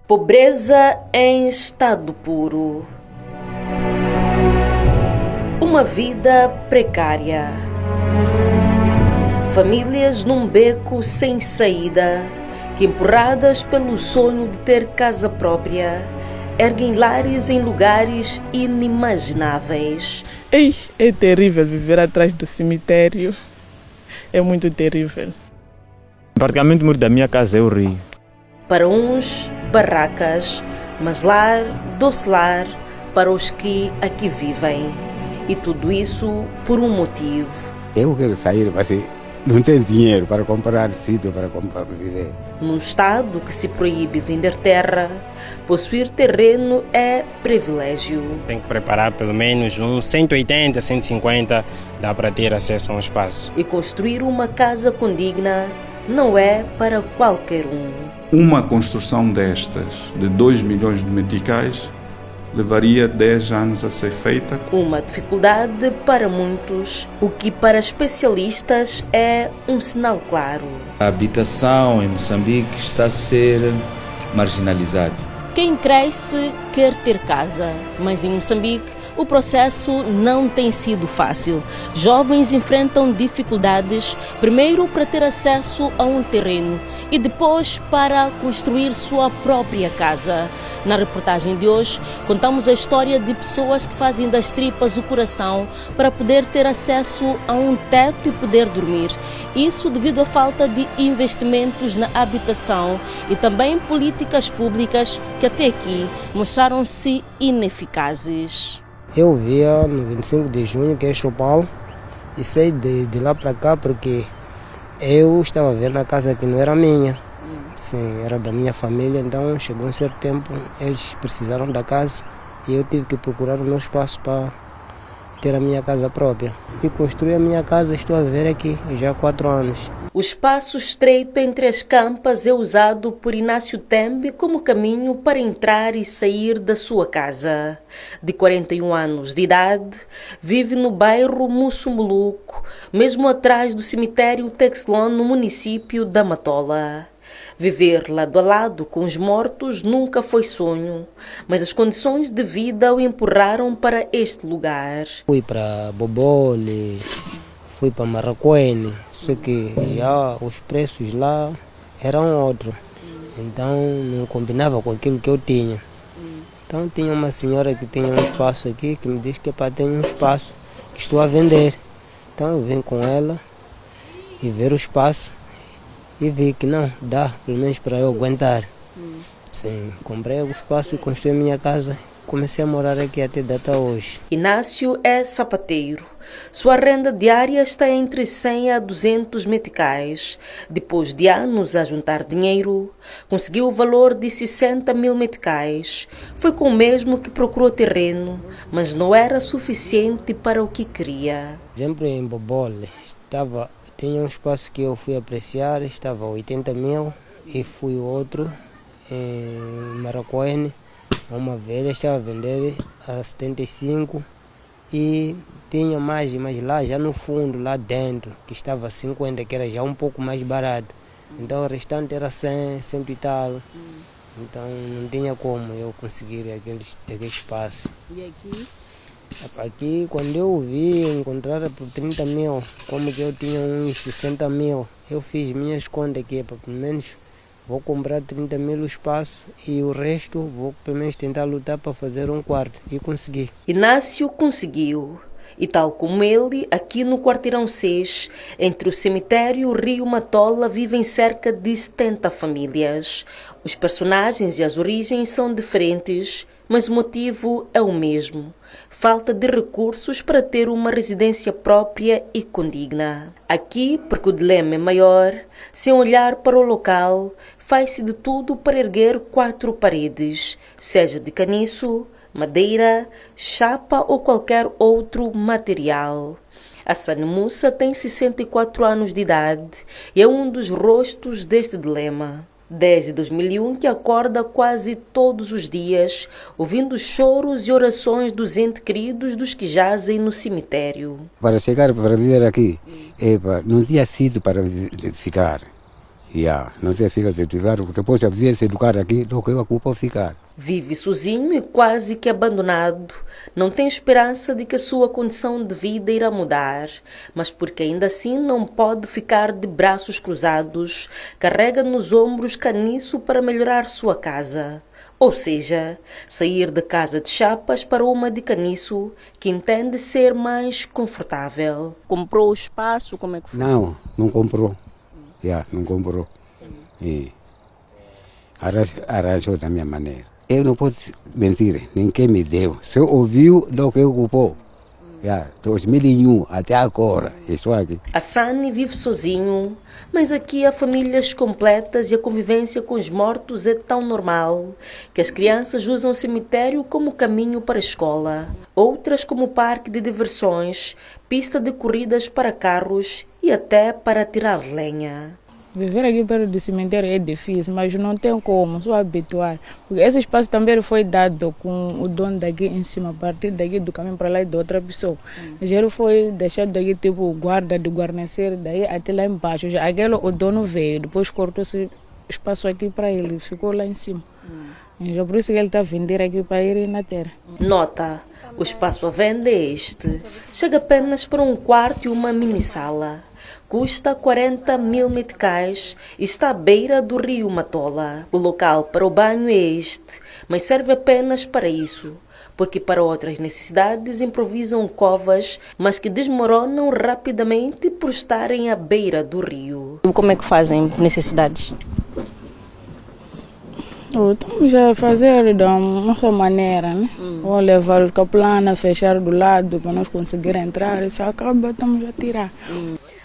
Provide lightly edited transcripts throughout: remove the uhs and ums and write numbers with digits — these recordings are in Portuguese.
Pobreza em estado puro. Uma vida precária. Famílias num beco sem saída, que empurradas pelo sonho de ter casa própria, erguem lares em lugares inimagináveis. Ei, é terrível viver atrás do cemitério. É muito terrível. Praticamente o muro da minha casa é o rio. Para uns, barracas, mas lar, doce lar para os que aqui vivem. E tudo isso por um motivo. Eu quero sair, mas não tenho dinheiro para comprar sítio para viver. Num estado que se proíbe vender terra, possuir terreno é privilégio. Tem que preparar pelo menos uns 180, 150, dá para ter acesso a um espaço. E construir uma casa condigna não é para qualquer um. Uma construção destas, de 2 milhões de meticais, levaria 10 anos a ser feita. Uma dificuldade para muitos, o que para especialistas é um sinal claro. A habitação em Moçambique está a ser marginalizada. Quem cresce quer ter casa, mas em Moçambique o processo não tem sido fácil. Jovens enfrentam dificuldades, primeiro para ter acesso a um terreno e depois para construir sua própria casa. Na reportagem de hoje, contamos a história de pessoas que fazem das tripas o coração para poder ter acesso a um teto e poder dormir. Isso devido à falta de investimentos na habitação e também políticas públicas que até aqui mostraram-se ineficazes. Eu via no 25 de junho, que é São Paulo, e saí de lá para cá porque eu estava vendo a casa que não era minha. Sim, era da minha família, então chegou um certo tempo, eles precisaram da casa e eu tive que procurar o meu espaço para ter a minha casa própria. E construir a minha casa, estou a viver aqui já há 4 anos. O espaço estreito entre as campas é usado por Inácio Tembe como caminho para entrar e sair da sua casa. De 41 anos de idade, vive no bairro Mussumuluco, mesmo atrás do cemitério Texlon, no município da Matola. Viver lado a lado com os mortos nunca foi sonho, mas as condições de vida o empurraram para este lugar. Fui para Bobole, fui para Maracuene, só que já os preços lá eram outros, então não combinava com aquilo que eu tinha. Então tinha uma senhora que tinha um espaço aqui, que me disse que tem um espaço que estou a vender. Então eu vim com ela e ver o espaço. E vi que não, dá, pelo menos para eu aguentar. Sim, comprei o espaço e construí a minha casa. Comecei a morar aqui até data hoje. Inácio é sapateiro. Sua renda diária está entre 100 a 200 meticais. Depois de anos a juntar dinheiro, conseguiu o valor de 60 mil meticais. Foi com o mesmo que procurou terreno, mas não era suficiente para o que queria. Sempre em Bobole, tinha um espaço que eu fui apreciar, estava a 80 mil, e fui outro em Maracuene, uma velha, estava a vender a 75, e tinha mais, mas lá já no fundo, lá dentro, que estava a 50, que era já um pouco mais barato. Então o restante era 100, 100 e tal. Então não tinha como eu conseguir aquele espaço. E aqui? Aqui, quando eu vi encontrar por 30 mil, como que eu tinha uns 60 mil, eu fiz minhas contas aqui, para pelo menos vou comprar 30 mil o espaço e o resto vou pelo menos tentar lutar para fazer um quarto, e consegui. Inácio conseguiu. E tal como ele, aqui no Quarteirão 6, entre o cemitério e o rio Matola, vivem cerca de 70 famílias. Os personagens e as origens são diferentes, mas o motivo é o mesmo: falta de recursos para ter uma residência própria e condigna. Aqui, porque o dilema é maior, sem olhar para o local, faz-se de tudo para erguer 4 paredes, seja de caniço, madeira, chapa ou qualquer outro material. Hassan Moussa tem 64 anos de idade e é um dos rostos deste dilema. Desde 2001 que acorda quase todos os dias, ouvindo choros e orações dos entes queridos dos que jazem no cemitério. Para chegar, para viver aqui, não tinha sítio para ficar. Não sei ficar certificado, depois se vier se educar aqui, não que eu vou ficar. Vive sozinho e quase que abandonado. Não tem esperança de que a sua condição de vida irá mudar, mas porque ainda assim não pode ficar de braços cruzados, carrega nos ombros caniço para melhorar sua casa. Ou seja, sair de casa de chapas para uma de caniço, que entende ser mais confortável. Comprou o espaço? Como é que foi? Não comprou. Não comprou. Arranjou da minha maneira. Eu não posso mentir, ninguém me deu. Se eu ouviu, do que ocupou. 2001 até agora, estou aqui. A Sani vive sozinho, mas aqui há famílias completas e a convivência com os mortos é tão normal que as crianças usam o cemitério como caminho para a escola, outras como parque de diversões, pista de corridas para carros e até para tirar lenha. Viver aqui perto do cemitério é difícil, mas não tem como, só habituar. Porque esse espaço também foi dado com o dono daqui em cima, a partir daqui do caminho para lá e de outra pessoa. Mas ele foi deixado daqui, tipo, guarda de guarnecer, daí até lá embaixo. Já aquele, o dono veio, depois cortou-se espaço aqui para ele, ficou lá em cima. Já por isso que ele está a vender aqui para ir na terra. Nota, o espaço à venda é este. Chega apenas para um quarto e uma mini-sala. Custa 40 mil meticais e está à beira do rio Matola. O local para o banho é este, mas serve apenas para isso, porque para outras necessidades improvisam covas, mas que desmoronam rapidamente por estarem à beira do rio. Como é que fazem necessidades? Estamos a fazer de uma só maneira, né? Vou levar o caplana, fechar do lado para nós conseguir entrar, e se acaba, estamos a tirar.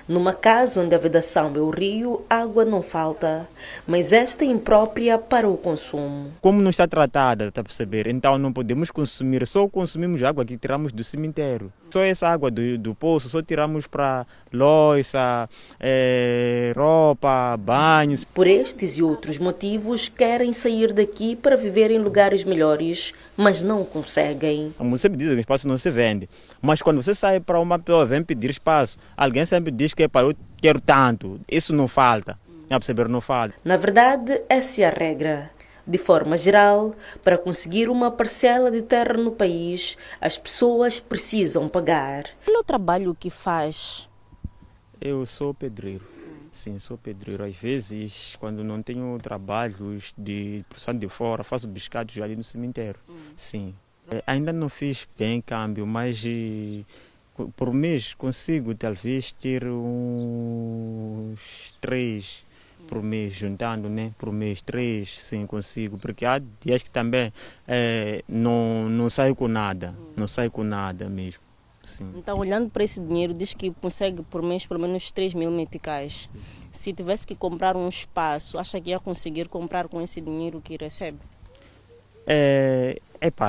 Numa casa onde a vedação é o rio, água não falta, mas esta é imprópria para o consumo. Como não está tratada, está a perceber? Então não podemos consumir, só consumimos água que tiramos do cemitério. Só essa água do poço, só tiramos para louça, roupa, banhos. Por estes e outros motivos, querem sair daqui para viver em lugares melhores, mas não conseguem. Como sempre dizem, o espaço não se vende. Mas quando você sai para uma pessoa, vem pedir espaço, alguém sempre diz que eu quero tanto. Isso não falta. A perceber, não falta. Na verdade, essa é a regra. De forma geral, para conseguir uma parcela de terra no país, as pessoas precisam pagar. Qual é o trabalho que faz? Eu sou pedreiro. Sim, sou pedreiro. Às vezes, quando não tenho trabalhos de produção de fora, faço biscados ali no cemitério. Sim. Ainda não fiz bem câmbio, mas por mês consigo talvez ter uns 3 por mês, juntando, né? Por mês 3, sim, consigo. Porque há dias que também não saio com nada, não saio com nada mesmo. Sim. Então, olhando para esse dinheiro, diz que consegue por mês pelo menos 3 mil meticais. Se tivesse que comprar um espaço, acha que ia conseguir comprar com esse dinheiro que recebe?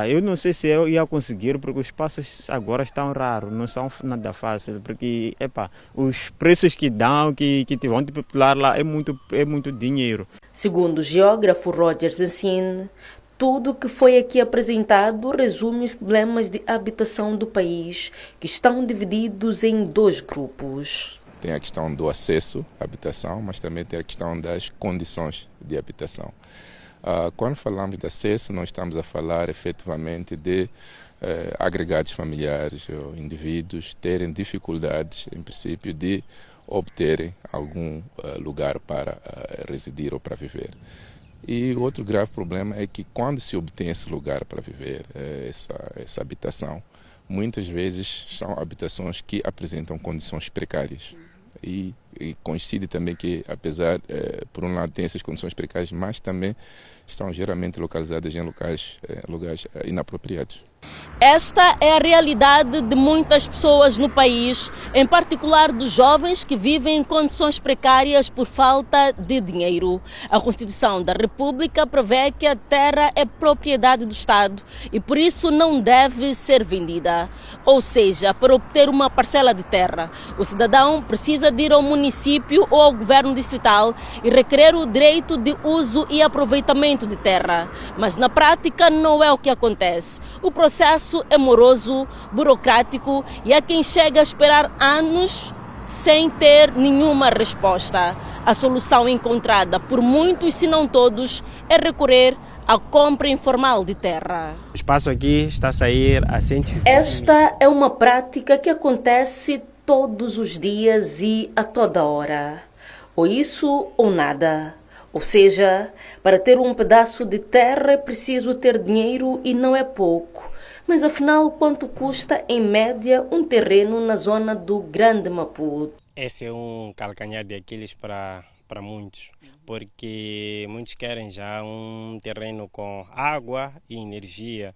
Eu não sei se eu ia conseguir, porque os espaços agora estão raros, não são nada fácil, porque os preços que dão, que vão te popular lá, é muito dinheiro. Segundo o geógrafo Rogers Ensine, tudo o que foi aqui apresentado resume os problemas de habitação do país, que estão divididos em 2 grupos. Tem a questão do acesso à habitação, mas também tem a questão das condições de habitação. Quando falamos de acesso, nós estamos a falar efetivamente de agregados familiares ou indivíduos terem dificuldades, em princípio, de obterem algum lugar para residir ou para viver. E outro grave problema é que quando se obtém esse lugar para viver, essa habitação, muitas vezes são habitações que apresentam condições precárias. E coincide também que, apesar, por um lado, tem essas condições precárias, mas também estão geralmente localizadas em lugares inapropriados. Esta é a realidade de muitas pessoas no país, em particular dos jovens que vivem em condições precárias por falta de dinheiro. A Constituição da República prevê que a terra é propriedade do Estado e por isso não deve ser vendida. Ou seja, para obter uma parcela de terra, o cidadão precisa de ir ao município ou ao governo distrital e requerer o direito de uso e aproveitamento de terra. Mas na prática não é o que acontece. O processo é moroso, burocrático e há quem chega a esperar anos sem ter nenhuma resposta. A solução encontrada por muitos, se não todos, é recorrer à compra informal de terra. O espaço aqui está a sair a 120. Esta é uma prática que acontece todos os dias e a toda hora. Ou isso ou nada. Ou seja, para ter um pedaço de terra é preciso ter dinheiro e não é pouco. Mas afinal, quanto custa em média um terreno na zona do Grande Maputo? Esse é um calcanhar de Aquiles para muitos, porque muitos querem já um terreno com água e energia.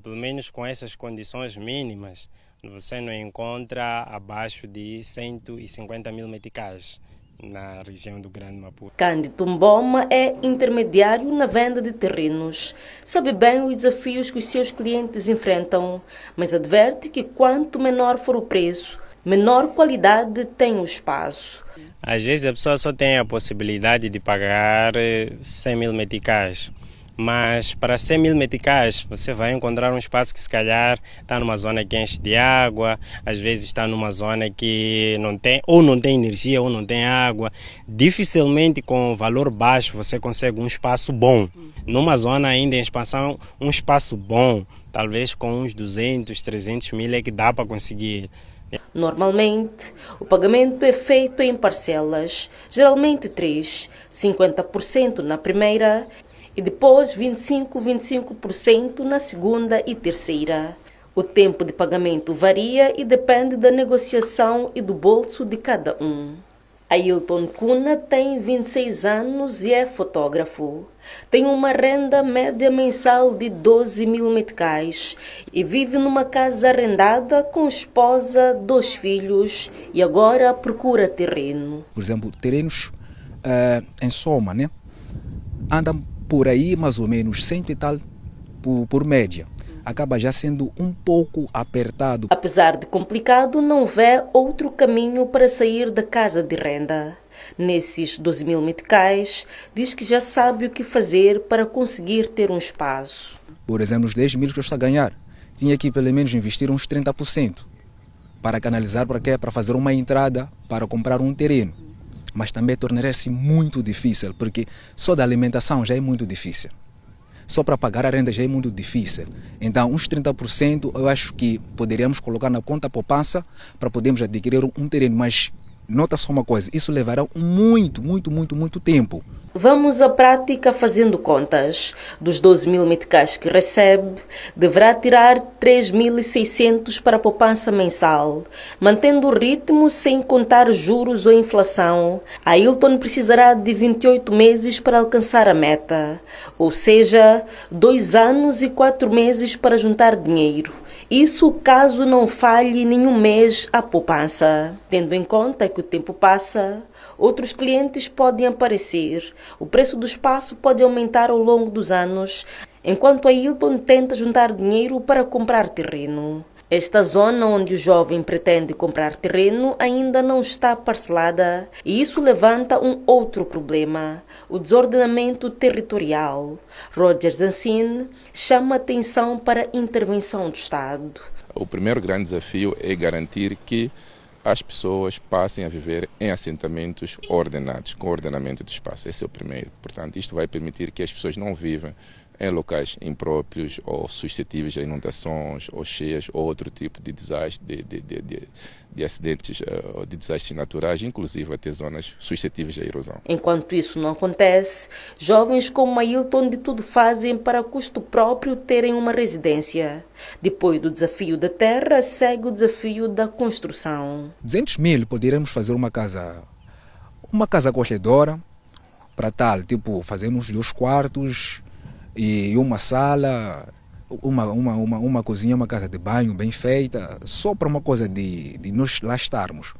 Pelo menos com essas condições mínimas, você não encontra abaixo de 150 mil meticais na região do Grande Maputo. Cândido Mboma é intermediário na venda de terrenos. Sabe bem os desafios que os seus clientes enfrentam, mas adverte que quanto menor for o preço, menor qualidade tem o espaço. Às vezes a pessoa só tem a possibilidade de pagar 100 mil meticais. Mas para 100 mil meticais você vai encontrar um espaço que se calhar está numa zona que enche de água, às vezes está numa zona que não tem energia ou não tem água. Dificilmente com valor baixo você consegue um espaço bom. Numa zona ainda em expansão, um espaço bom, talvez com uns 200, 300 mil é que dá para conseguir. Normalmente, o pagamento é feito em parcelas, geralmente 3, 50% na primeira e depois 25% na segunda e terceira. O tempo de pagamento varia e depende da negociação e do bolso de cada um. Ailton Cuna tem 26 anos e é fotógrafo. Tem uma renda média mensal de 12 mil meticais e vive numa casa arrendada com esposa, 2 filhos e agora procura terreno. Por exemplo, terrenos em soma, né? Andam por aí mais ou menos 100 e tal por média. Acaba já sendo um pouco apertado. Apesar de complicado, não vê outro caminho para sair da casa de renda. Nesses 12 mil meticais, diz que já sabe o que fazer para conseguir ter um espaço. Por exemplo, os 10 mil que eu estou a ganhar, tinha que pelo menos investir uns 30% para canalizar para quê? Para fazer uma entrada para comprar um terreno. Mas também tornaria-se muito difícil, porque só da alimentação já é muito difícil. Só para pagar a renda já é muito difícil. Então, uns 30% eu acho que poderíamos colocar na conta poupança para podermos adquirir um terreno. Mas nota só uma coisa, isso levará muito tempo. Vamos à prática fazendo contas. Dos 12 mil meticais que recebe, deverá tirar 3.600 para a poupança mensal. Mantendo o ritmo sem contar juros ou inflação, Ailton precisará de 28 meses para alcançar a meta. Ou seja, 2 anos e 4 meses para juntar dinheiro. Isso caso não falhe nenhum mês a poupança. Tendo em conta que o tempo passa, outros clientes podem aparecer. O preço do espaço pode aumentar ao longo dos anos, enquanto Ailton tenta juntar dinheiro para comprar terreno. Esta zona onde o jovem pretende comprar terreno ainda não está parcelada e isso levanta um outro problema, o desordenamento territorial. Roger Zansin chama atenção para a intervenção do Estado. O primeiro grande desafio é garantir que as pessoas passem a viver em assentamentos ordenados, com ordenamento do espaço. Esse é o primeiro. Portanto, isto vai permitir que as pessoas não vivam em locais impróprios ou suscetíveis a inundações ou cheias ou outro tipo de desastre, de acidentes ou de desastres naturais, inclusive até zonas suscetíveis à erosão. Enquanto isso não acontece, jovens como Ailton de tudo fazem para custo próprio terem uma residência. Depois do desafio da terra, segue o desafio da construção. 200 mil poderíamos fazer uma casa acolhedora, para tal, tipo, fazemos 2 quartos, e uma sala, uma cozinha, uma casa de banho bem feita, só para uma coisa de nós lá estarmos.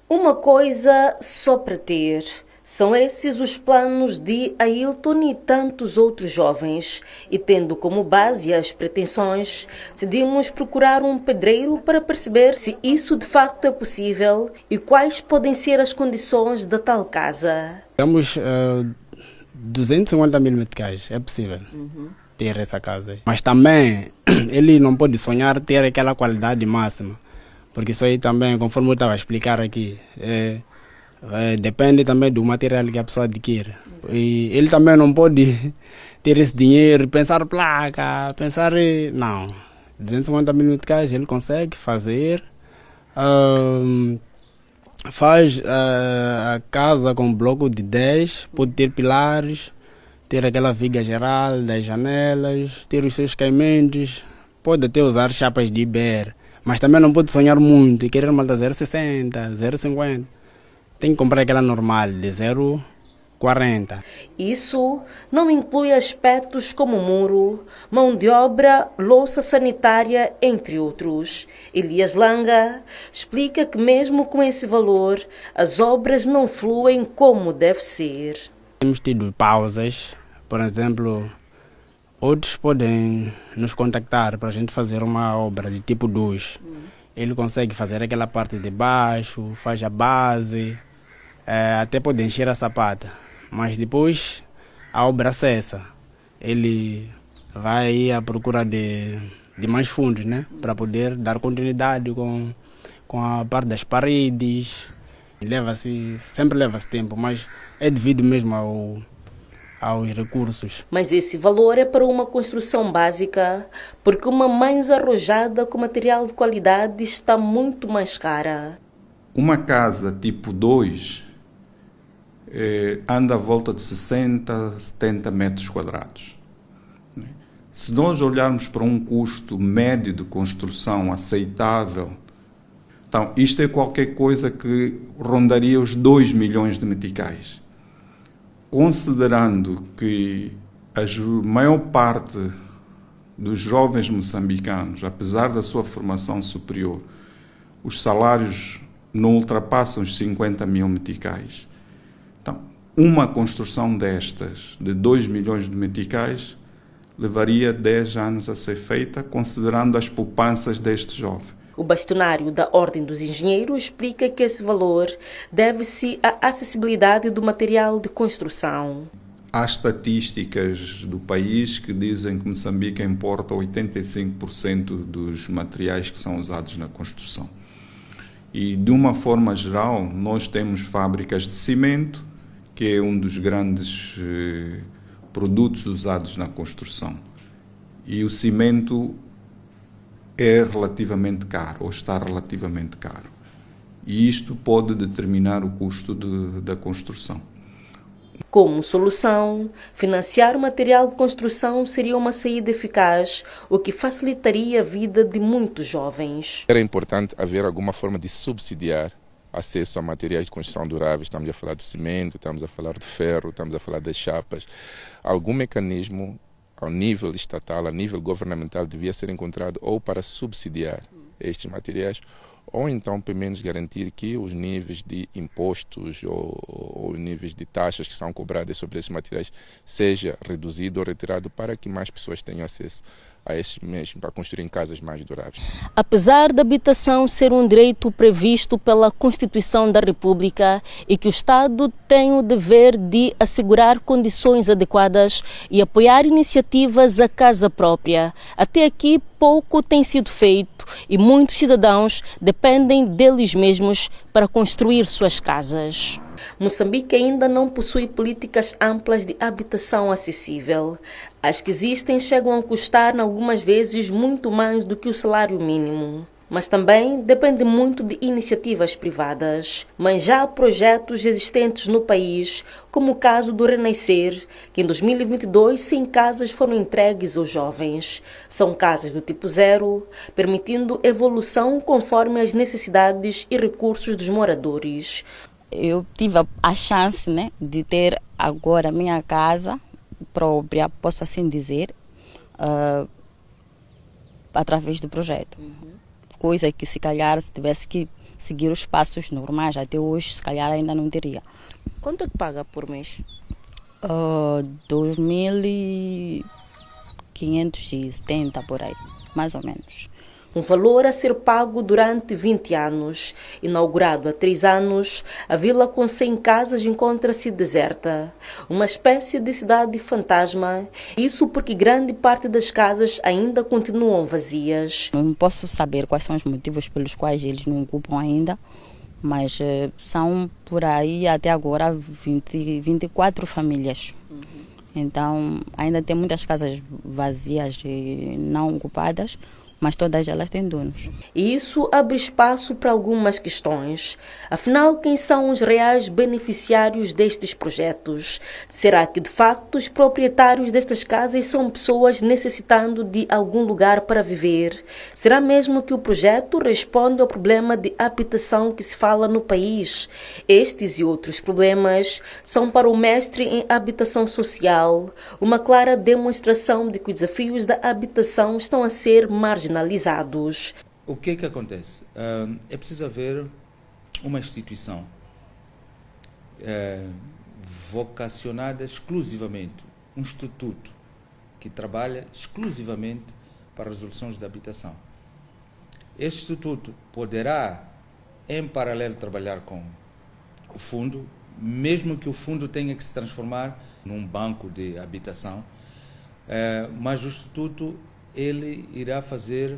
Uma coisa só para ter. São esses os planos de Ailton e tantos outros jovens. E tendo como base as pretensões, decidimos procurar um pedreiro para perceber se isso de facto é possível e quais podem ser as condições da tal casa. Temos 250 mil meticais, é possível ter essa casa. Mas também ele não pode sonhar ter aquela qualidade máxima, porque isso aí também, conforme eu estava a explicar aqui, Depende também do material que a pessoa adquire. E ele também não pode ter esse dinheiro, pensar placa, pensar... Não, 250 mil meticais ele consegue fazer. Faz a casa com bloco de 10, pode ter pilares, ter aquela viga geral das janelas, ter os seus caimentos, pode até usar chapas de Iber, mas também não pode sonhar muito e querer malta 0,60, 0,50. Tem que comprar aquela normal de 0,40. Isso não inclui aspectos como muro, mão de obra, louça sanitária, entre outros. Elias Langa explica que mesmo com esse valor, as obras não fluem como deve ser. Temos tido pausas, por exemplo, outros podem nos contactar para a gente fazer uma obra de tipo 2. Ele consegue fazer aquela parte de baixo, faz a base, até pode encher a sapata. Mas depois a obra cessa. Ele vai à procura de mais fundos, né? Para poder dar continuidade com a parte das paredes. Sempre leva-se tempo, mas é devido mesmo aos recursos. Mas esse valor é para uma construção básica, porque uma mãe arrojada com material de qualidade está muito mais cara. Uma casa tipo 2 anda à volta de 60, 70 metros quadrados. Se nós olharmos para um custo médio de construção aceitável, então isto é qualquer coisa que rondaria os 2 milhões de meticais. Considerando que a maior parte dos jovens moçambicanos, apesar da sua formação superior, os salários não ultrapassam os 50 mil meticais. Então, uma construção destas, de 2 milhões de meticais, levaria 10 anos a ser feita, considerando as poupanças deste jovem. O bastonário da Ordem dos Engenheiros explica que esse valor deve-se à acessibilidade do material de construção. Há estatísticas do país que dizem que Moçambique importa 85% dos materiais que são usados na construção. E, de uma forma geral, nós temos fábricas de cimento, que é um dos grandes produtos usados na construção. E o cimento é relativamente caro, ou está relativamente caro. E isto pode determinar o custo da construção. Como solução, financiar o material de construção seria uma saída eficaz, o que facilitaria a vida de muitos jovens. Era importante haver alguma forma de subsidiar acesso a materiais de construção duráveis. Estamos a falar de cimento, estamos a falar de ferro, estamos a falar das chapas. Algum mecanismo ao nível estatal, a nível governamental, devia ser encontrado ou para subsidiar estes materiais, ou então, pelo menos, garantir que os níveis de impostos ou níveis de taxas que são cobradas sobre esses materiais seja reduzido ou retirado para que mais pessoas tenham acesso a esses mesmos, para construir casas mais duráveis. Apesar da habitação ser um direito previsto pela Constituição da República e que o Estado tem o dever de assegurar condições adequadas e apoiar iniciativas à casa própria, até aqui pouco tem sido feito e muitos cidadãos dependem deles mesmos para construir suas casas. Moçambique ainda não possui políticas amplas de habitação acessível. As que existem chegam a custar, algumas vezes, muito mais do que o salário mínimo. Mas também depende muito de iniciativas privadas. Mas já há projetos existentes no país, como o caso do Renascer, que em 2022 100 casas foram entregues aos jovens. São casas do tipo 0, permitindo evolução conforme as necessidades e recursos dos moradores. Eu tive a chance, né, de ter agora a minha casa própria, posso assim dizer, através do projeto. Coisa que, se calhar, se tivesse que seguir os passos normais, até hoje, se calhar, ainda não teria. Quanto é que paga por mês? 2.570 por aí, mais ou menos. Um valor a ser pago durante 20 anos. Inaugurado há 3 anos, a vila com 100 casas encontra-se deserta. Uma espécie de cidade fantasma. Isso porque grande parte das casas ainda continuam vazias. Não posso saber quais são os motivos pelos quais eles não ocupam ainda, mas são por aí até agora 24 famílias. Então ainda tem muitas casas vazias e não ocupadas, mas todas elas têm donos. E isso abre espaço para algumas questões. Afinal, quem são os reais beneficiários destes projetos? Será que, de facto, os proprietários destas casas são pessoas necessitando de algum lugar para viver? Será mesmo que o projeto responde ao problema de habitação que se fala no país? Estes e outros problemas são para o mestre em habitação social uma clara demonstração de que os desafios da habitação estão a ser marginalizados. O que acontece? É preciso haver uma instituição vocacionada exclusivamente, um instituto que trabalha exclusivamente para resoluções de habitação. Este instituto poderá, em paralelo, trabalhar com o fundo, mesmo que o fundo tenha que se transformar num banco de habitação, mas o instituto ele irá fazer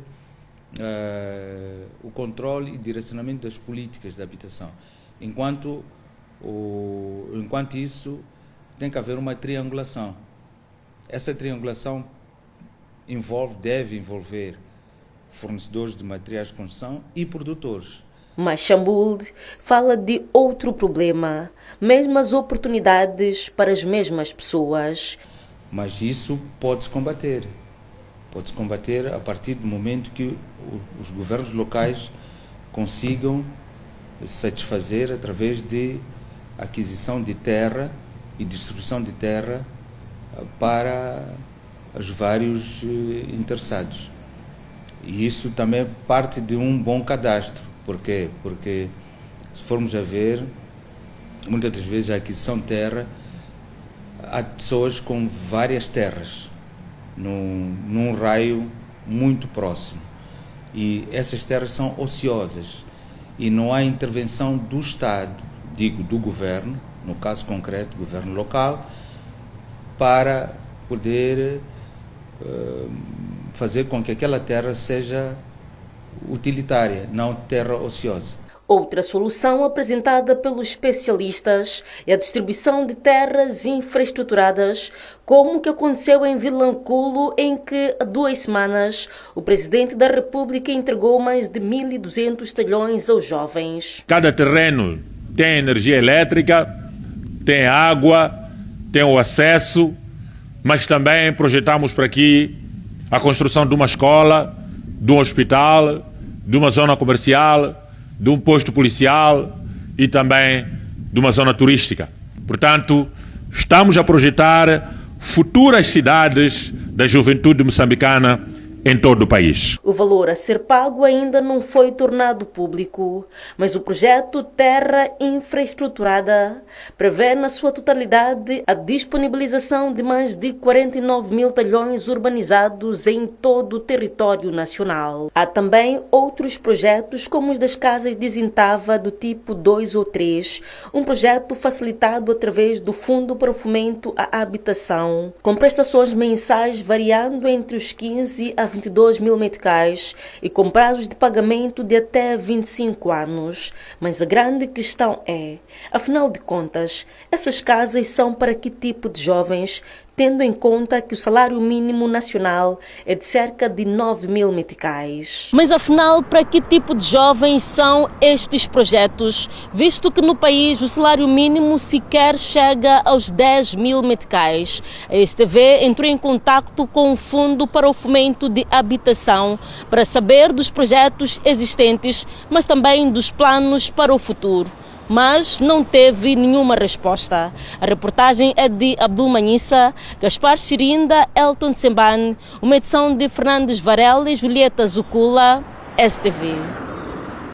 o controle e direcionamento das políticas de habitação. Enquanto isso, tem que haver uma triangulação. Essa triangulação deve envolver fornecedores de materiais de construção e produtores. Mas Chambuld fala de outro problema, mesmas oportunidades para as mesmas pessoas. Mas isso pode-se combater. Pode-se combater a partir do momento que os governos locais consigam satisfazer através de aquisição de terra e distribuição de terra para os vários interessados. E isso também é parte de um bom cadastro. Por quê? Porque, se formos a ver, muitas das vezes a aquisição de terra, há pessoas com várias terras num raio muito próximo. E essas terras são ociosas e não há intervenção do Estado, do governo, no caso concreto, do governo local, para poder fazer com que aquela terra seja utilitária, não terra ociosa. Outra solução apresentada pelos especialistas é a distribuição de terras infraestruturadas, como o que aconteceu em Vilanculo, em que há 2 semanas o Presidente da República entregou mais de 1.200 talhões aos jovens. Cada terreno tem energia elétrica, tem água, tem o acesso, mas também projetamos para aqui a construção de uma escola, de um hospital, de uma zona comercial, de um posto policial e também de uma zona turística. Portanto, estamos a projetar futuras cidades da juventude moçambicana em todo o país. O valor a ser pago ainda não foi tornado público, mas o projeto Terra Infraestruturada prevê na sua totalidade a disponibilização de mais de 49 mil talhões urbanizados em todo o território nacional. Há também outros projetos, como os das casas de Zintava do tipo 2 ou 3, um projeto facilitado através do Fundo para o Fomento à Habitação, com prestações mensais variando entre os 15 a 22 mil meticais e com prazos de pagamento de até 25 anos. Mas a grande questão é, afinal de contas, essas casas são para que tipo de jovens, tendo em conta que o salário mínimo nacional é de cerca de 9 mil meticais. Mas afinal, para que tipo de jovens são estes projetos, visto que no país o salário mínimo sequer chega aos 10 mil meticais? A STV entrou em contato com o Fundo para o Fomento de Habitação para saber dos projetos existentes, mas também dos planos para o futuro. Mas não teve nenhuma resposta. A reportagem é de Abdul Manissa, Gaspar Chirinda, Elton Semban, uma edição de Fernandes Varela e Julieta Zucula, STV.